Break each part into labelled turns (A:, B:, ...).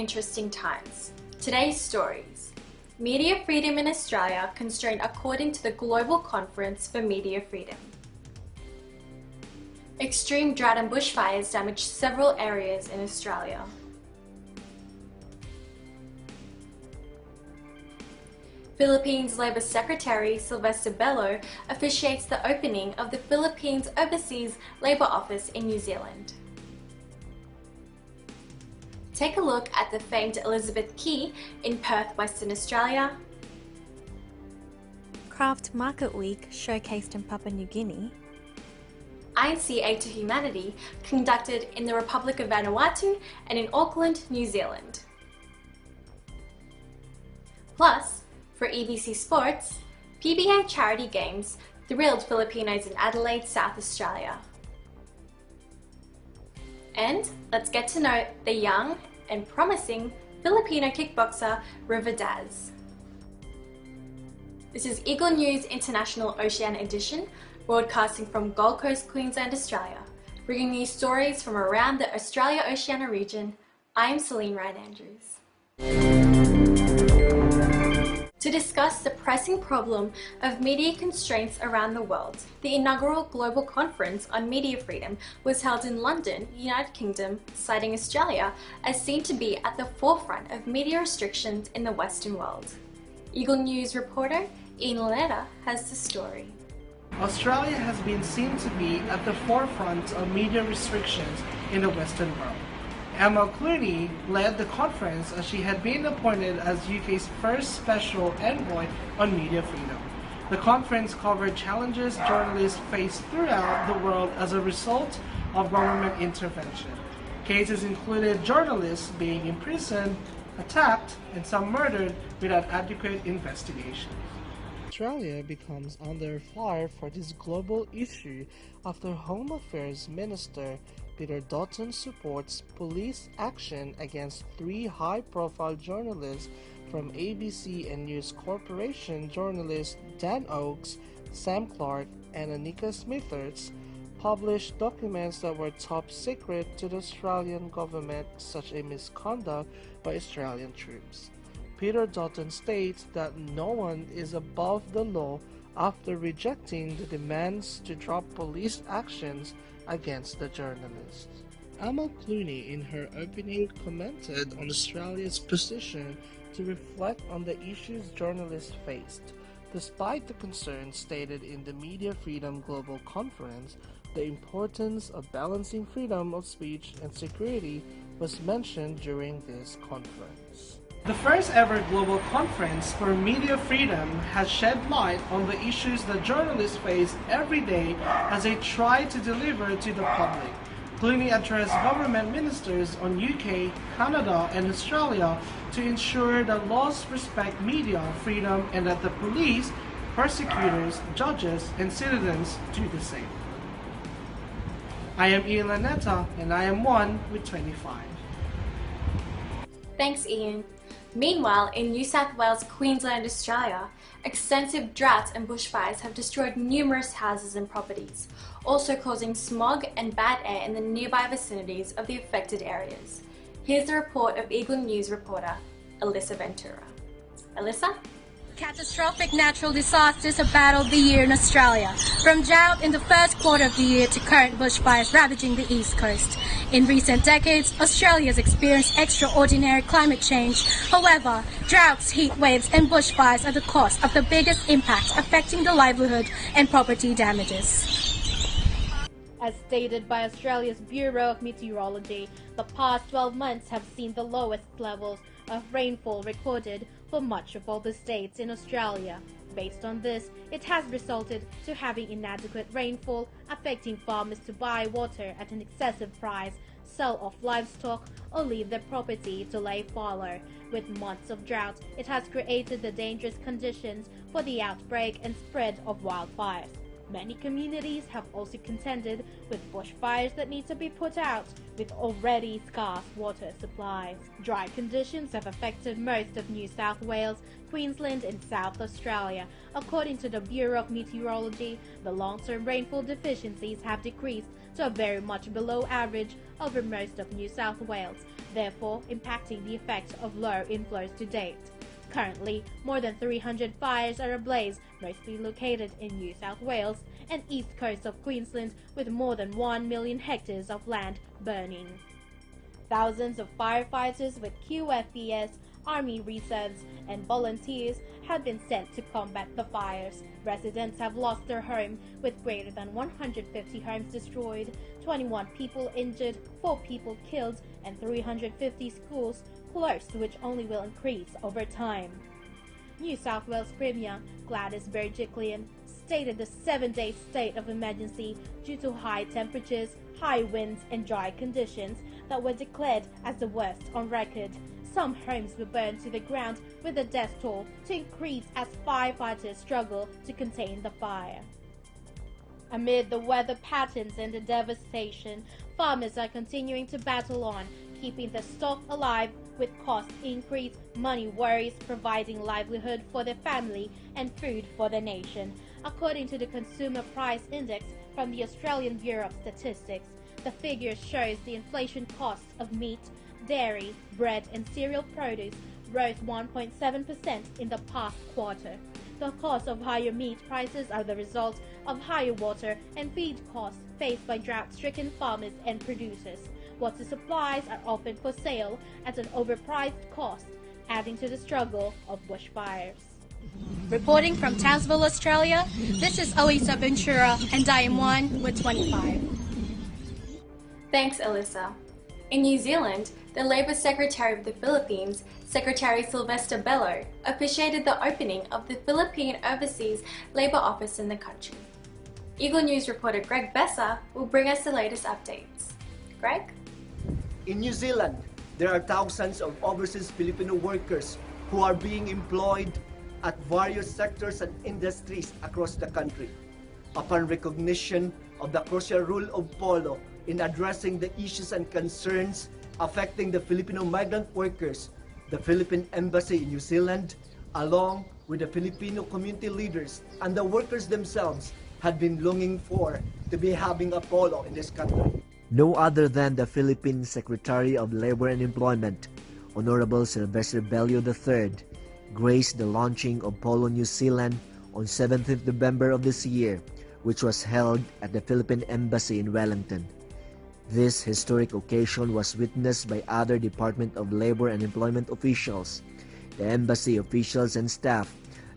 A: interesting times. Today's stories. Media freedom in Australia constrained according to the Global Conference for Media Freedom. Extreme drought and bushfires damaged several areas in Australia. Philippines Labor Secretary Sylvester Bello officiates the opening of the Philippines Overseas Labour Office in New Zealand. Take a look at the famed Elizabeth Quay in Perth, Western Australia.
B: Craft Market Week showcased in Papua New Guinea.
A: INC Aid to Humanity conducted in the Republic of Vanuatu and in Auckland, New Zealand. Plus, for EBC Sports, PBA Charity Games thrilled Filipinos in Adelaide, South Australia. And let's get to know the young and promising Filipino kickboxer River Daz. This is Eagle News International Oceana Edition, broadcasting from Gold Coast, Queensland, Australia, bringing you stories from around the Australia-Oceania region. I am Celine Ryan-Andrews. To discuss the pressing problem of media constraints around the world, the inaugural Global Conference on Media Freedom was held in London, United Kingdom, citing Australia as seen to be at the forefront of media restrictions in the Western world. Eagle News reporter Ian Lanetta has the story.
C: Australia has been seen to be at the forefront of media restrictions in the Western world. Emma Clooney led the conference as she had been appointed as UK's first special envoy on media freedom. The conference covered challenges journalists face throughout the world as a result of government intervention. Cases included journalists being imprisoned, attacked, and some murdered without adequate investigation. Australia becomes under fire for this global issue after Home Affairs Minister Peter Dutton supports police action against 3 high-profile journalists from ABC and News Corporation journalists Dan Oakes, Sam Clark, and Anika Smithers published documents that were top secret to the Australian government, such a misconduct by Australian troops. Peter Dutton states that no one is above the law after rejecting the demands to drop police actions against the journalists. Emma Clooney in her opening commented on Australia's position to reflect on the issues journalists faced. Despite the concerns stated in the Media Freedom Global Conference, the importance of balancing freedom of speech and security was mentioned during this conference. The first ever global conference for media freedom has shed light on the issues that journalists face every day as they try to deliver to the public. Clooney addressed government ministers on UK, Canada, and Australia to ensure that laws respect media freedom and that the police, prosecutors, judges, and citizens do the same. I am Ian Lanetta, and I am one with 25.
A: Thanks, Ian. Meanwhile, in New South Wales, Queensland, Australia, extensive droughts and bushfires have destroyed numerous houses and properties, also causing smog and bad air in the nearby vicinities of the affected areas. Here's the report of Eagle News reporter Alyssa Ventura. Alyssa?
D: Catastrophic natural disasters have battled the year in Australia, from drought in the first quarter of the year to current bushfires ravaging the east coast. In recent decades, Australia has experienced extraordinary climate change. However, droughts, heat waves and bushfires are the cause of the biggest impacts affecting the livelihood and property damages.
E: As stated by Australia's Bureau of Meteorology, the past 12 months have seen the lowest levels of rainfall recorded for much of all the states in Australia. Based on this, it has resulted to having inadequate rainfall, affecting farmers to buy water at an excessive price, sell off livestock, or leave their property to lay fallow. With months of drought, it has created the dangerous conditions for the outbreak and spread of wildfires. Many communities have also contended with bushfires that need to be put out with already scarce water supplies. Dry conditions have affected most of New South Wales, Queensland and South Australia. According to the Bureau of Meteorology, the long-term rainfall deficiencies have decreased to a very much below average over most of New South Wales, therefore impacting the effect of low inflows to date. Currently, more than 300 fires are ablaze, mostly located in New South Wales and east coast of Queensland, with more than 1 million hectares of land burning. Thousands of firefighters with QFES, Army reserves and volunteers have been sent to combat the fires. Residents have lost their home, with greater than 150 homes destroyed, 21 people injured, 4 people killed and 350 schools closed, which only will increase over time. New South Wales Premier Gladys Berejiklian stated the 7-day state of emergency due to high temperatures, high winds and dry conditions that were declared as the worst on record. Some homes were burned to the ground, with the death toll to increase as firefighters struggle to contain the fire. Amid the weather patterns and the devastation, farmers are continuing to battle on, keeping the stock alive with cost increase, money worries, providing livelihood for their family and food for the nation. According to the Consumer Price Index from the Australian Bureau of Statistics, the figure shows the inflation cost of meat, dairy, bread and cereal produce rose 1.7% in the past quarter. The cost of higher meat prices are the result of higher water and feed costs faced by drought-stricken farmers and producers. Water supplies are often for sale at an overpriced cost, adding to the struggle of bushfires.
D: Reporting from Townsville, Australia, this is Elisa Ventura and I am 1 with 25.
A: Thanks, Alyssa. In New Zealand, the Labour Secretary of the Philippines, Secretary Sylvester Bello, officiated the opening of the Philippine Overseas Labour Office in the country. Eagle News reporter Greg Besser will bring us the latest updates. Greg?
F: In New Zealand, there are thousands of overseas Filipino workers who are being employed at various sectors and industries across the country. Upon recognition of the crucial role of Polo in addressing the issues and concerns affecting the Filipino migrant workers, the Philippine Embassy in New Zealand, along with the Filipino community leaders and the workers themselves, had been longing for to be having a Polo in this country.
G: No other than the Philippine Secretary of Labor and Employment, Honorable Sylvester Bello III, graced the launching of Polo New Zealand on 17th November of this year, which was held at the Philippine Embassy in Wellington. This historic occasion was witnessed by other Department of Labor and Employment officials, the embassy officials and staff,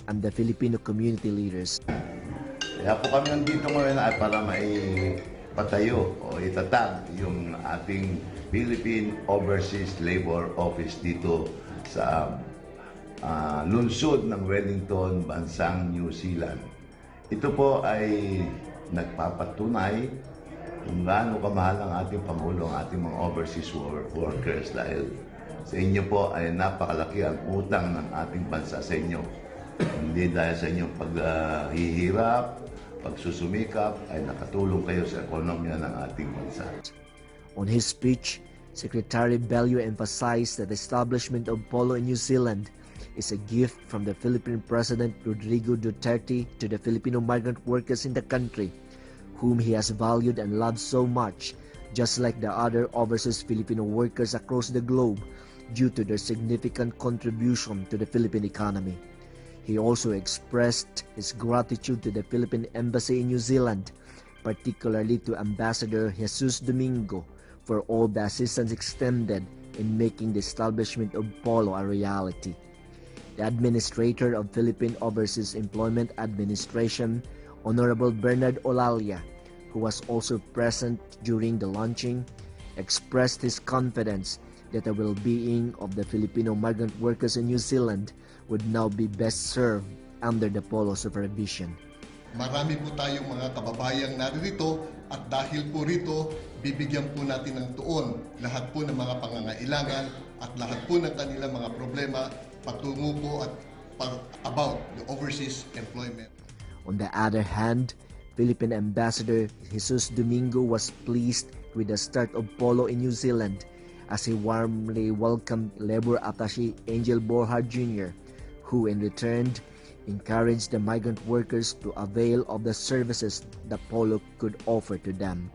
G: and the Filipino community leaders.
H: Kaya po kami nandito ngayon ay para maipatayo o itatag yung ating Philippine Overseas Labor Office dito sa lungsod ng Wellington, bansang New Zealand. Ito po ay nagpapatunay kung gaano kamahal ang ating Pangulo, ang ating mga overseas workers, dahil sa inyo po ay napakalaki ang utang ng ating bansa sa inyo. Hindi dahil sa inyong paghihirap, pagsusumikap, ay nakatulong kayo sa ekonomiya ng ating bansa.
G: On his speech, Secretary Bello emphasized that the establishment of Polo in New Zealand is a gift from the Philippine President Rodrigo Duterte to the Filipino migrant workers in the country, whom he has valued and loved so much, just like the other overseas Filipino workers across the globe, due to their significant contribution to the Philippine economy. He also expressed his gratitude to the Philippine Embassy in New Zealand, particularly to Ambassador Jesus Domingo, for all the assistance extended in making the establishment of Polo a reality. The Administrator of Philippine Overseas Employment Administration, Honorable Bernard Olalia, who was also present during the launching, expressed his confidence that the well-being of the Filipino migrant workers in New Zealand would now be best served under the Polo supervision.
I: Marami po tayong mga kababayang naririto at dahil po rito, bibigyan po natin ng tuon lahat po ng mga pangangailangan at lahat po ng kanilang mga problema patungo po at about the overseas employment.
G: On the other hand, Philippine Ambassador Jesus Domingo was pleased with the start of polo in New Zealand as he warmly welcomed Labor Attaché Angel Borja Jr., who in return encouraged the migrant workers to avail of the services that polo could offer to them.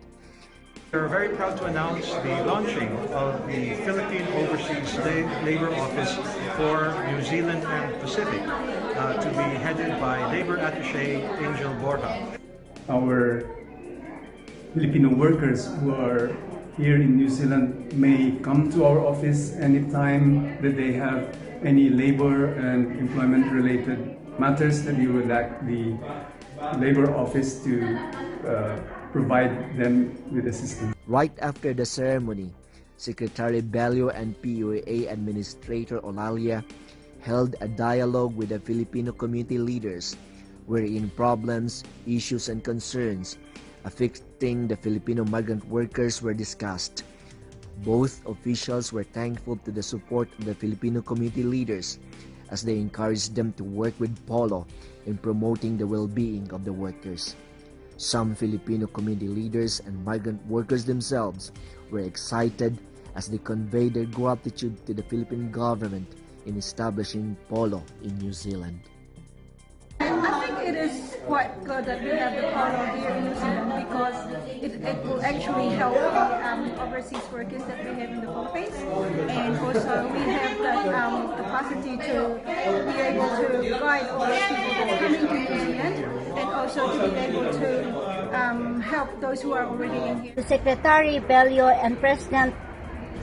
J: We're very proud to announce the launching of the Philippine Overseas Labor Office for New Zealand and Pacific, to be headed by Labor Attaché Angel Borja.
K: Our Filipino workers who are here in New Zealand may come to our office anytime that they have any labor and employment related matters that you would like the labor office to provide them with assistance.
G: Right after the ceremony, Secretary Bello and PUA Administrator Olalia held a dialogue with the Filipino community leaders wherein problems, issues, and concerns affecting the Filipino migrant workers were discussed. Both officials were thankful to the support of the Filipino community leaders as they encouraged them to work with polo in promoting the well-being of the workers. Some Filipino community leaders and migrant workers themselves were excited as they conveyed their gratitude to the Philippine government in establishing polo in New Zealand.
L: I think it is quite good that we have the polo here in New Zealand because it will actually help the overseas workers that we have in the Philippines, and also we have that capacity to be able to guide all those people that are coming to New Zealand, and also to be able to help those who are already in here.
M: Secretary Bello and President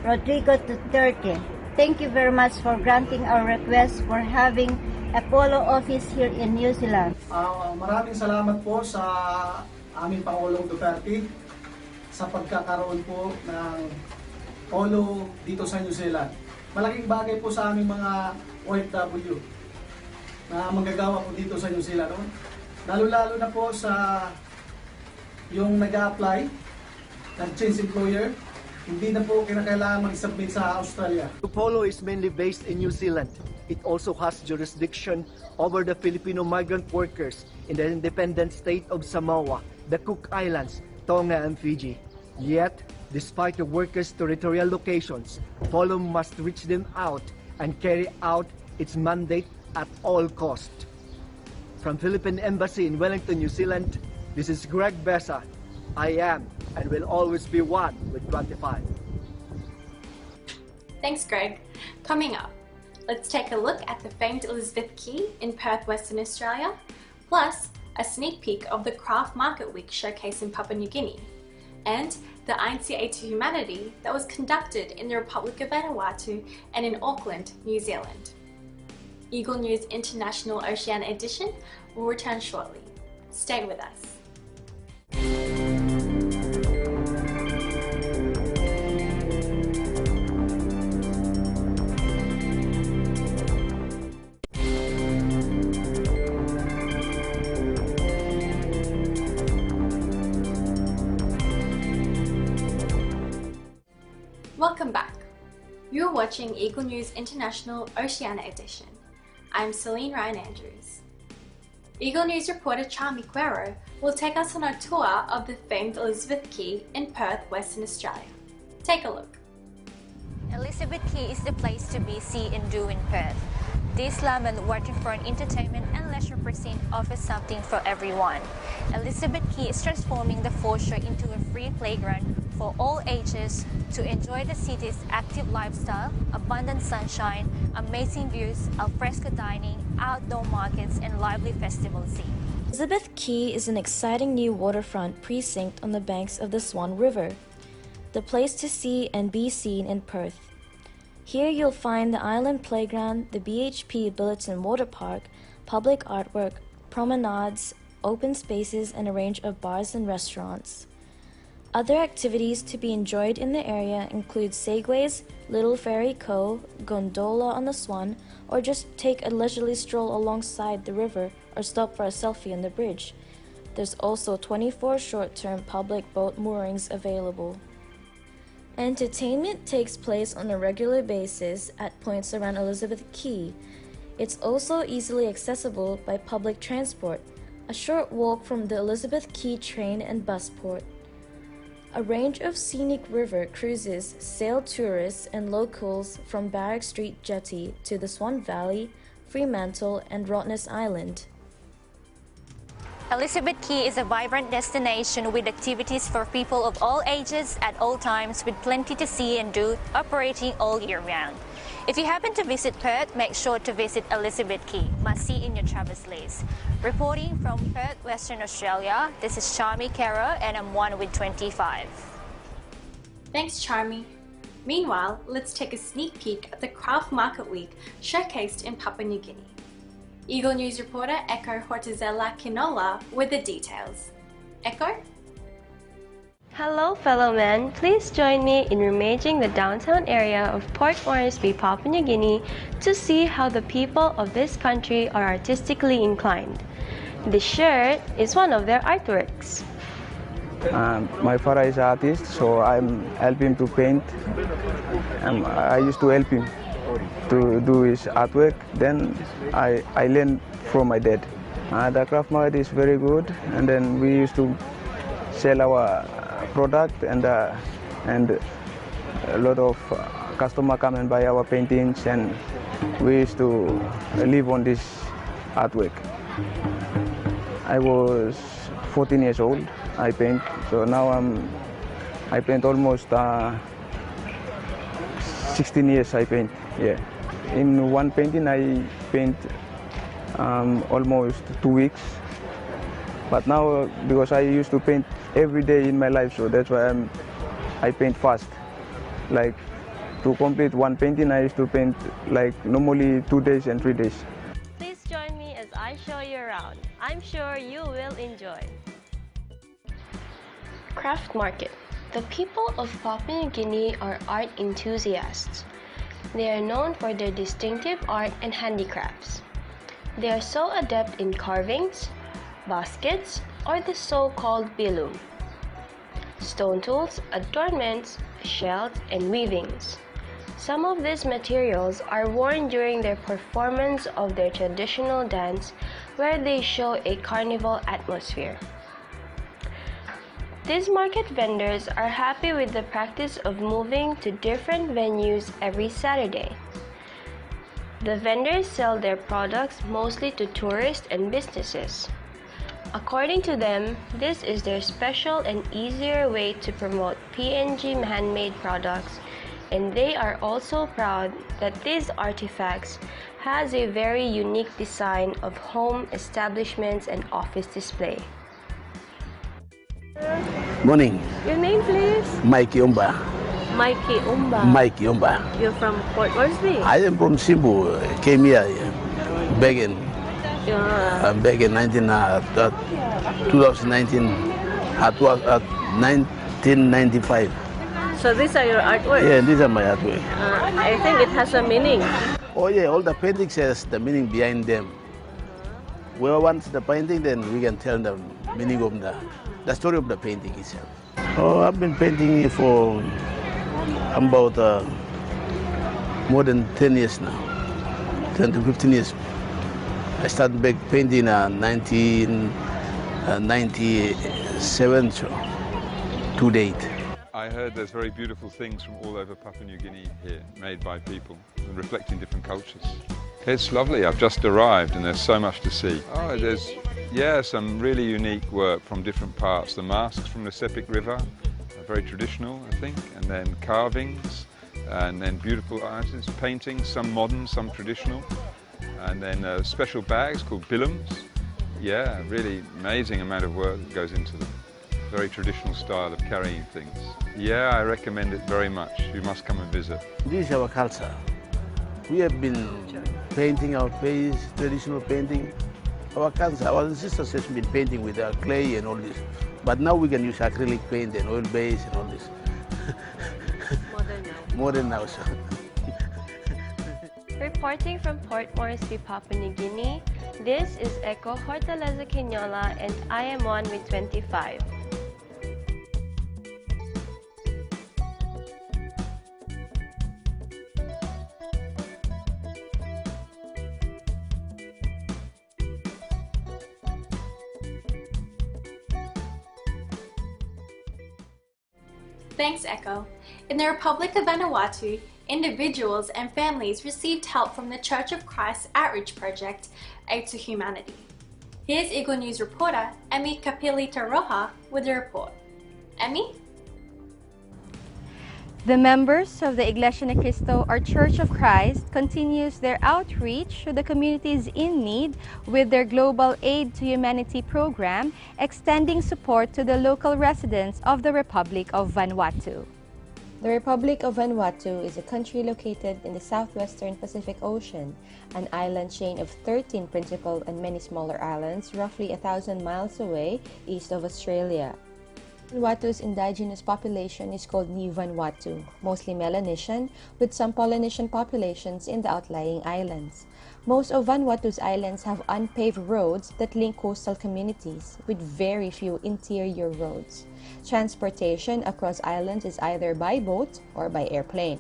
M: Rodrigo Duterte, thank you very much for granting our request for having a polo office here in New Zealand.
N: Maraming salamat po sa aming Pangulong Duterte sa pagkakaroon po ng polo dito sa New Zealand. Malaking bagay po sa aming mga OFW na manggagawa po dito sa New Zealand. Lalo-lalo na po sa yung nag-a-apply, nag-change employer, hindi na po kinakailangan mag-submit sa Australia.
F: Polo is mainly based in New Zealand. It also has jurisdiction over the Filipino migrant workers in the independent state of Samoa, the Cook Islands, Tonga, and Fiji. Yet, despite the workers' territorial locations, polo must reach them out and carry out its mandate at all cost. From Philippine Embassy in Wellington, New Zealand, this is Greg Besa. I am and will always be one with 25.
A: Thanks, Greg. Coming up, let's take a look at the famed Elizabeth Quay in Perth, Western Australia, plus a sneak peek of the Craft Market Week showcase in Papua New Guinea, and the INCA to Humanity that was conducted in the Republic of Vanuatu and in Auckland, New Zealand. Eagle News International Oceana Edition will return shortly. Stay with us. Welcome back. You're watching Eagle News International Oceana Edition. I'm Celine Ryan Andrews. Eagle News reporter Charmy Quero will take us on a tour of the famed Elizabeth Quay in Perth, Western Australia. Take a look.
O: Elizabeth Quay is the place to be, see and do in Perth. This lemon waterfront entertainment and leisure precinct offers something for everyone. Elizabeth Quay is transforming the foreshore into a free playground for all ages to enjoy the city's active lifestyle, abundant sunshine, amazing views, alfresco dining, outdoor markets, and lively festival scene.
B: Elizabeth Quay is an exciting new waterfront precinct on the banks of the Swan River, the place to see and be seen in Perth. Here you'll find the Island Playground, the BHP Billiton Water Park, public artwork, promenades, open spaces, and a range of bars and restaurants. Other activities to be enjoyed in the area include segways, Little Ferry Cove, gondola on the Swan, or just take a leisurely stroll alongside the river or stop for a selfie on the bridge. There's also 24 short-term public boat moorings available. Entertainment takes place on a regular basis at points around Elizabeth Quay. It's also easily accessible by public transport, a short walk from the Elizabeth Quay train and bus port. A range of scenic river cruises sail tourists and locals from Barrack Street Jetty to the Swan Valley, Fremantle, and Rottnest Island.
O: Elizabeth Quay is a vibrant destination with activities for people of all ages at all times, with plenty to see and do, operating all year round. If you happen to visit Perth, make sure to visit Elizabeth Quay, must see in your travel's list. Reporting from Perth, Western Australia, this is Charmy Kara and I'm 1 with 25.
A: Thanks, Charmy. Meanwhile, let's take a sneak peek at the Craft Market Week showcased in Papua New Guinea. Eagle News reporter Echo Hortizella Kinola with the details. Echo?
P: Hello fellow men, please join me in rummaging the downtown area of Port Moresby, Papua New Guinea to see how the people of this country are artistically inclined. This shirt is one of their artworks.
Q: My father is an artist, so I'm helping him to paint. I used to help him to do his artwork. Then I learned from my dad. The craft market is very good, and then we used to sell our product, and a lot of customers come and buy our paintings, and we used to live on this artwork. I was 14 years old. I paint, so now I paint almost 16 years. I paint, yeah. In one painting, I paint almost 2 weeks. But now, because I used to paint every day in my life, so that's why I paint fast. Like, to complete one painting, I used to paint like normally 2 days and 3 days.
P: Please join me as I show you around. I'm sure you will enjoy. Craft Market. The people of Papua New Guinea are art enthusiasts. They are known for their distinctive art and handicrafts. They are so adept in carvings, baskets, or the so-called bilum, stone tools, adornments, shells, and weavings. Some of these materials are worn during their performance of their traditional dance, where they show a carnival atmosphere. These market vendors are happy with the practice of moving to different venues every Saturday. The vendors sell their products mostly to tourists and businesses. According to them, this is their special and easier way to promote PNG handmade products, and they are also proud that these artifacts has a very unique design of home establishments and office display.
R: Morning.
P: Your name, please?
R: Mikey Umba.
P: Mikey Umba.
R: Mikey Umba.
P: You're from Port Moresby?
R: I am from Simbu. Came here back in 2019. 1995.
P: So these are your artworks?
R: Yeah, these are my artwork.
P: I think it has a meaning.
R: Oh yeah, all the paintings has the meaning behind them. Well, once the painting, then we can tell the meaning of the story of the painting itself. Oh, I've been painting for about more than 10 years now, 10 to 15 years. I started back painting in 1997 to date.
S: I heard there's very beautiful things from all over Papua New Guinea here, made by people, reflecting different cultures. It's lovely. I've just arrived and there's so much to see. Oh, there's, yeah, some really unique work from different parts. The masks from the Sepik River are very traditional, I think, and then carvings, and then beautiful artists, paintings, some modern, some traditional, and then special bags called bilums. Yeah, really amazing amount of work that goes into them. Very traditional style of carrying things. Yeah, I recommend it very much. You must come and visit.
R: This is our culture. We have been painting our face, traditional painting. Our culture, our ancestors have been painting with clay and all this. But now we can use acrylic paint and oil base and all this.
P: Modern now.
R: Modern now, sir.
P: Reporting from Port Moresby, Papua New Guinea, this is Echo Hortaleza Quinola and I am 1 with 25.
A: Thanks, Echo. In the Republic of Vanuatu, individuals and families received help from the Church of Christ outreach project, Aid to Humanity. Here's Eagle News reporter Emmy Kapilita-Roja with the report. Emmy?
T: The members of the Iglesia ni Cristo or Church of Christ continues their outreach to the communities in need with their Global Aid to Humanity program, extending support to the local residents of the Republic of Vanuatu.
U: The Republic of Vanuatu is a country located in the southwestern Pacific Ocean, an island chain of 13 principal and many smaller islands roughly 1,000 miles away east of Australia. Vanuatu's indigenous population is called New Vanuatu, mostly Melanesian, with some Polynesian populations in the outlying islands. Most of Vanuatu's islands have unpaved roads that link coastal communities, with very few interior roads. Transportation across islands is either by boat or by airplane.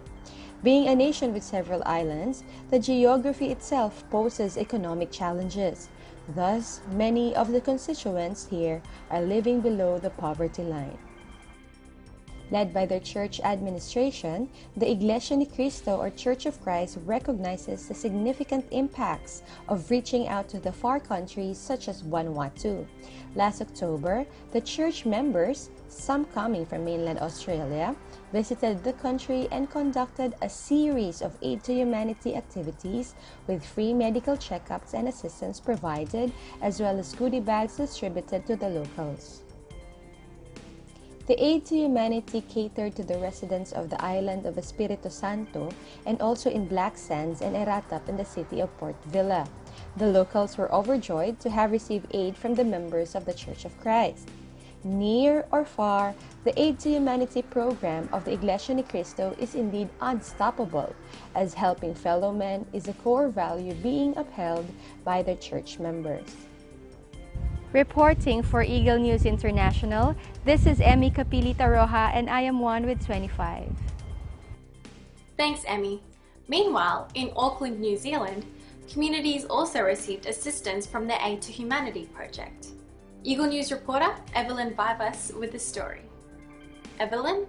U: Being a nation with several islands, the geography itself poses economic challenges. Thus, many of the constituents here are living below the poverty line. Led by their church administration, the Iglesia ni Cristo or Church of Christ recognizes the significant impacts of reaching out to the far countries such as Vanuatu. Last October, the church members, some coming from mainland Australia, visited the country and conducted a series of aid to humanity activities with free medical checkups and assistance provided, as well as goodie bags distributed to the locals. The Aid to Humanity catered to the residents of the island of Espiritu Santo and also in Black Sands and Eratap in the city of Port Vila. The locals were overjoyed to have received aid from the members of the Church of Christ. Near or far, the Aid to Humanity program of the Iglesia ni Cristo is indeed unstoppable, as helping fellow men is a core value being upheld by the church members.
T: Reporting for Eagle News International, this is Emmy Kapilita-Roja and I am one with 25.
A: Thanks, Emmy. Meanwhile, in Auckland, New Zealand, communities also received assistance from the Aid to Humanity project. Eagle News reporter Evelyn Vivas with the story. Evelyn?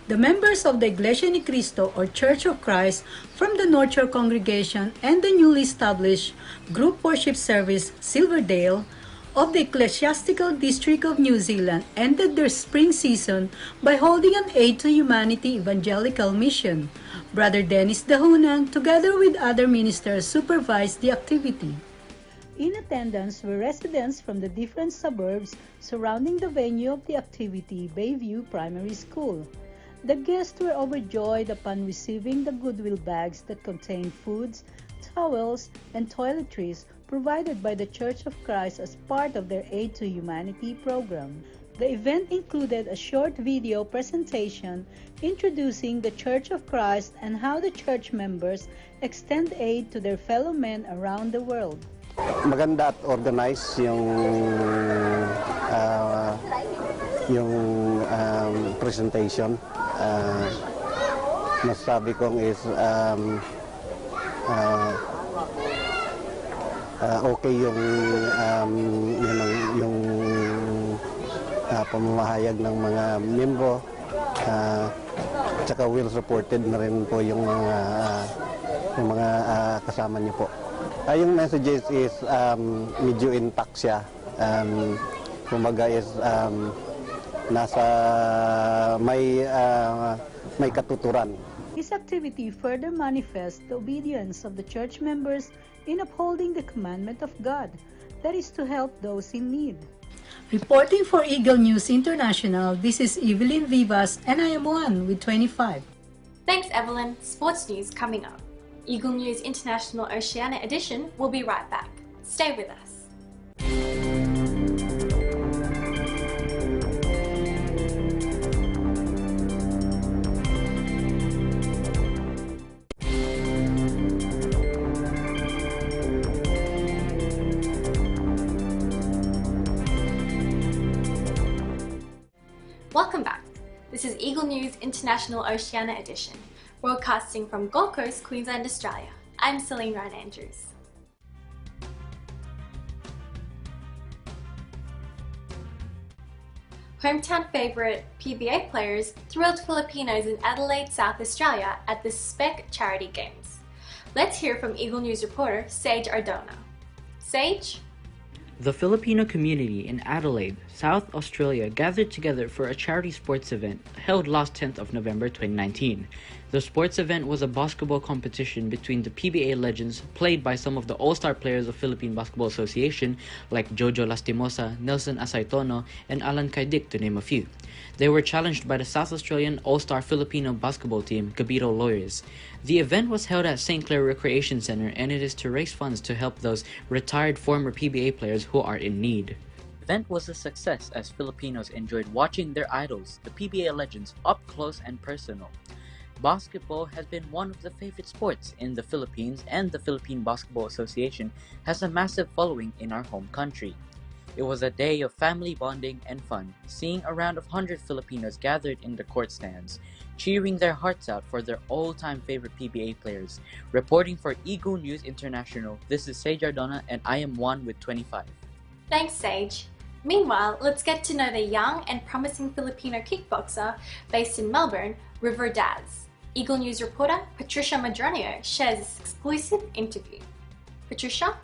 V: The members of the Iglesia ni Cristo or Church of Christ from the North Shore Congregation and the newly established Group Worship Service Silverdale of the Ecclesiastical District of New Zealand ended their spring season by holding an Aid to Humanity evangelical mission. Brother Dennis Dahunan, together with other ministers, supervised the activity. In attendance were residents from the different suburbs surrounding the venue of the activity, Bayview Primary School. The guests were overjoyed upon receiving the goodwill bags that contained foods, towels, and toiletries provided by the Church of Christ as part of their Aid to Humanity program. The event included a short video presentation introducing the Church of Christ and how the church members extend aid to their fellow men around the world.
W: Maganda at organized yung presentation. Masabi kong is okay yung pamamahayag ng mga membro, tsaka well supported na rin po yung mga kasama niyo po. Yung messages is medyo intact siya. Kumbaga is nasa may katuturan.
V: This activity further manifests the obedience of the church members in upholding the commandment of God, that is to help those in need. Reporting for Eagle News International, this is Evelyn Vivas and I am one with 25.
A: Thanks, Evelyn. Sports news coming up. Eagle News International Oceana edition will be right back. Stay with us. Welcome back. This is Eagle News International Oceana edition, broadcasting from Gold Coast, Queensland, Australia. I'm Celine Ryan Andrews. Hometown favourite PBA players thrilled Filipinos in Adelaide, South Australia at the SPEC Charity Games. Let's hear from Eagle News reporter Sage Ardona. Sage?
C: The Filipino community in Adelaide, South Australia gathered together for a charity sports event held last 10th of November 2019. The sports event was a basketball competition between the PBA legends played by some of the all-star players of Philippine Basketball Association like Jojo Lastimosa, Nelson Asaytono, and Alan Kaidik to name a few. They were challenged by the South Australian all-star Filipino basketball team, Gabito Lawyers. The event was held at St. Clair Recreation Center and it is to raise funds to help those retired former PBA players who are in need. The event was a success as Filipinos enjoyed watching their idols, the PBA legends, up close and personal. Basketball has been one of the favorite sports in the Philippines and the Philippine Basketball Association has a massive following in our home country. It was a day of family bonding and fun, seeing around 100 Filipinos gathered in the court stands, cheering their hearts out for their all-time favorite PBA players. Reporting for Eagle News International, this is Sage Ardona and I am one with 25.
A: Thanks, Sage. Meanwhile, let's get to know the young and promising Filipino kickboxer based in Melbourne, River Daz. Eagle News reporter Patricia Madronio shares this exclusive interview. Patricia?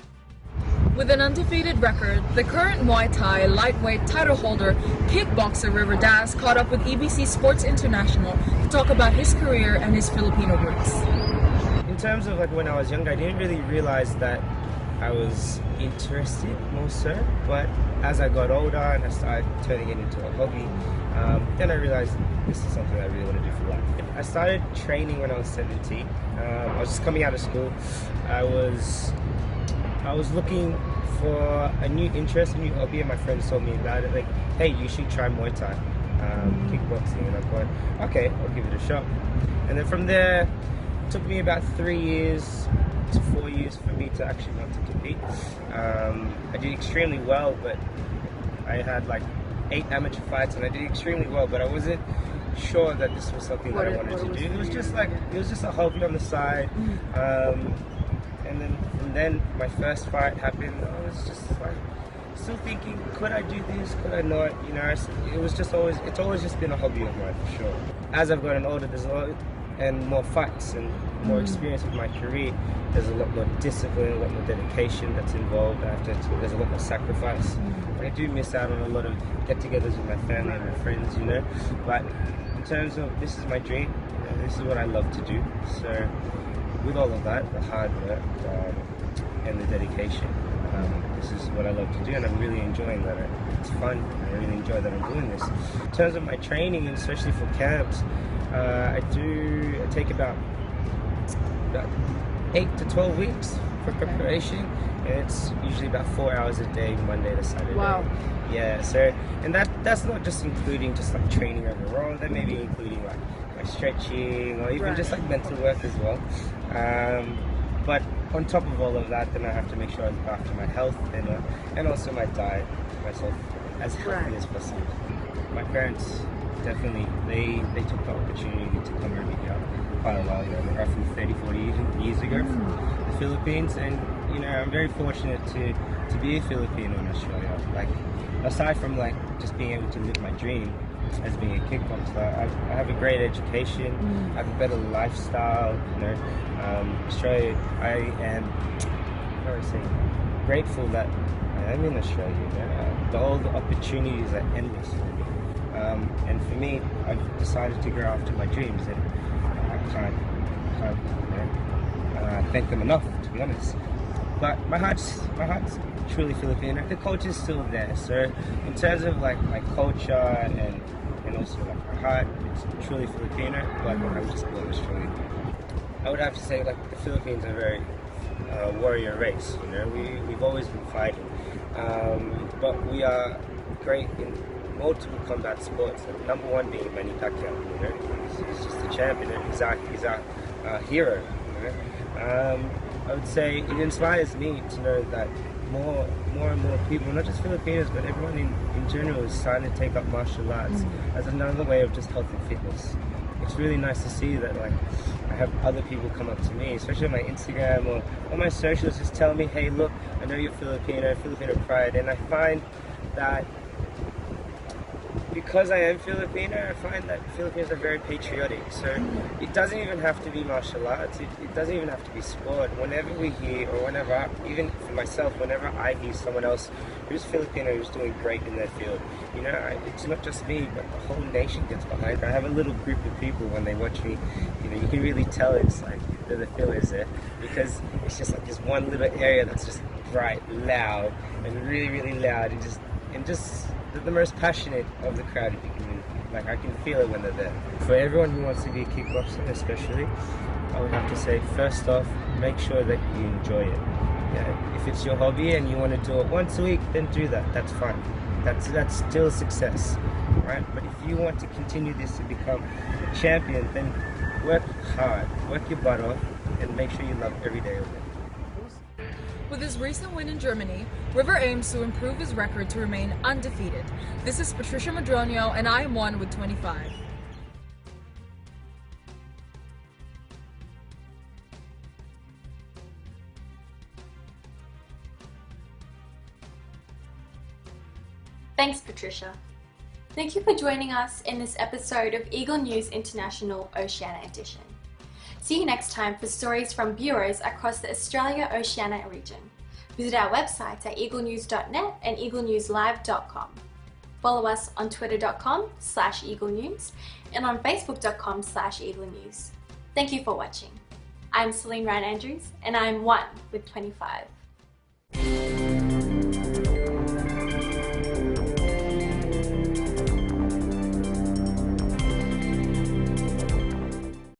D: With an undefeated record, the current Muay Thai lightweight title holder, kickboxer River Daz, caught up with EBC Sports International to talk about his career and his Filipino roots.
E: In terms of when I was younger, I didn't really realize that I was interested more so, but as I got older and I started turning it into a hobby, then I realized this is something I really want to do for life. I started training when I was 17. I was just coming out of school. I was looking for a new interest, a new hobby, and my friends told me about it. Like, hey, you should try Muay Thai, kickboxing, and I thought, okay, I'll give it a shot. And then from there, it took me about 3 years to 4 years for me to actually want to compete. I did extremely well, but I had like 8 amateur fights, and I did extremely well, but I wasn't sure that this was something that I wanted to do. It was just a hobby on the side. And then my first fight happened. I was just like still thinking, could I do this? Could I not? You know, it's always just been a hobby of mine for sure. As I've gotten older, there's a lot and more fights and more experience with my career. There's a lot more discipline, a lot more dedication that's involved. There's a lot more sacrifice. I do miss out on a lot of get-togethers with my family and my friends, you know. But in terms of this is my dream, you know, this is what I love to do. So with all of that, the hard work and the dedication, this is what I love to do, and I'm really enjoying that. It's fun. I really enjoy that I'm doing this. In terms of my training, and especially for camps, I take about 8 to 12 weeks for preparation, and it's usually about 4 hours a day, Monday to Saturday.
D: Wow.
E: Yeah. So, and that's not just including just like training overall. That may be including like my stretching or even just like mental work as well. But on top of all of that, then I have to make sure I look after my health and also my diet, myself as healthy as possible. My parents definitely, they took the opportunity to come over here quite a while ago, roughly 30, 40 years ago from the Philippines, and you know, I'm very fortunate to be a Filipino in Australia. Like, aside from like just being able to live my dream as being a kickboxer, I have a great education, I have a better lifestyle, you know. Australia, I am grateful that I am in Australia, you know. All the opportunities are endless. And for me, I've decided to go after my dreams, and I can't thank them enough, to be honest. But my heart's truly Filipino. The culture's still there. So in terms of like my culture and also like my heart, it's truly Filipino. But I'm just born Australian. I would have to say like the Philippines are a very warrior race. You know, we've always been fighting, but we are great in multiple combat sports. Number one being Manny Pacquiao. You know, he's just a champion. He's our hero. You know? I would say it inspires me to know that more and more people, not just Filipinos, but everyone in general, is starting to take up martial arts as another way of just health and fitness. It's really nice to see that, like, I have other people come up to me, especially on my Instagram or on my socials, just tell me, hey, look, I know you're Filipino, Filipino pride, and I find that because I am Filipino, I find that Filipinos are very patriotic. So it doesn't even have to be martial arts. It doesn't even have to be sport. Whenever we hear, or whenever, even for myself, whenever I hear someone else who's Filipino who's doing great in their field, you know, it's not just me, but the whole nation gets behind. I have a little group of people when they watch me. You know, you can really tell it's like the feel is there, because it's just like this one little area that's just bright, loud, and really, really loud, and just the most passionate of the crowd in the community. Like, I can feel it when they're there. For everyone who wants to be a kickboxer especially, I would have to say, first off, make sure that you enjoy it. Yeah, if it's your hobby and you want to do it once a week, then do that. That's fine. That's still success, right? But if you want to continue this to become a champion, then work hard, work your butt off, and make sure you love every day of it.
D: With his recent win in Germany, River aims to improve his record to remain undefeated. This is Patricia Madronio, and I am 1 with 25.
A: Thanks, Patricia. Thank you for joining us in this episode of Eagle News International Oceania Edition. See you next time for stories from bureaus across the Australia-Oceania region. Visit our websites at eaglenews.net and eaglenewslive.com. Follow us on twitter.com/eaglenews and on facebook.com/eaglenews. Thank you for watching. I'm Celine Ryan Andrews, and I'm 1 with 25.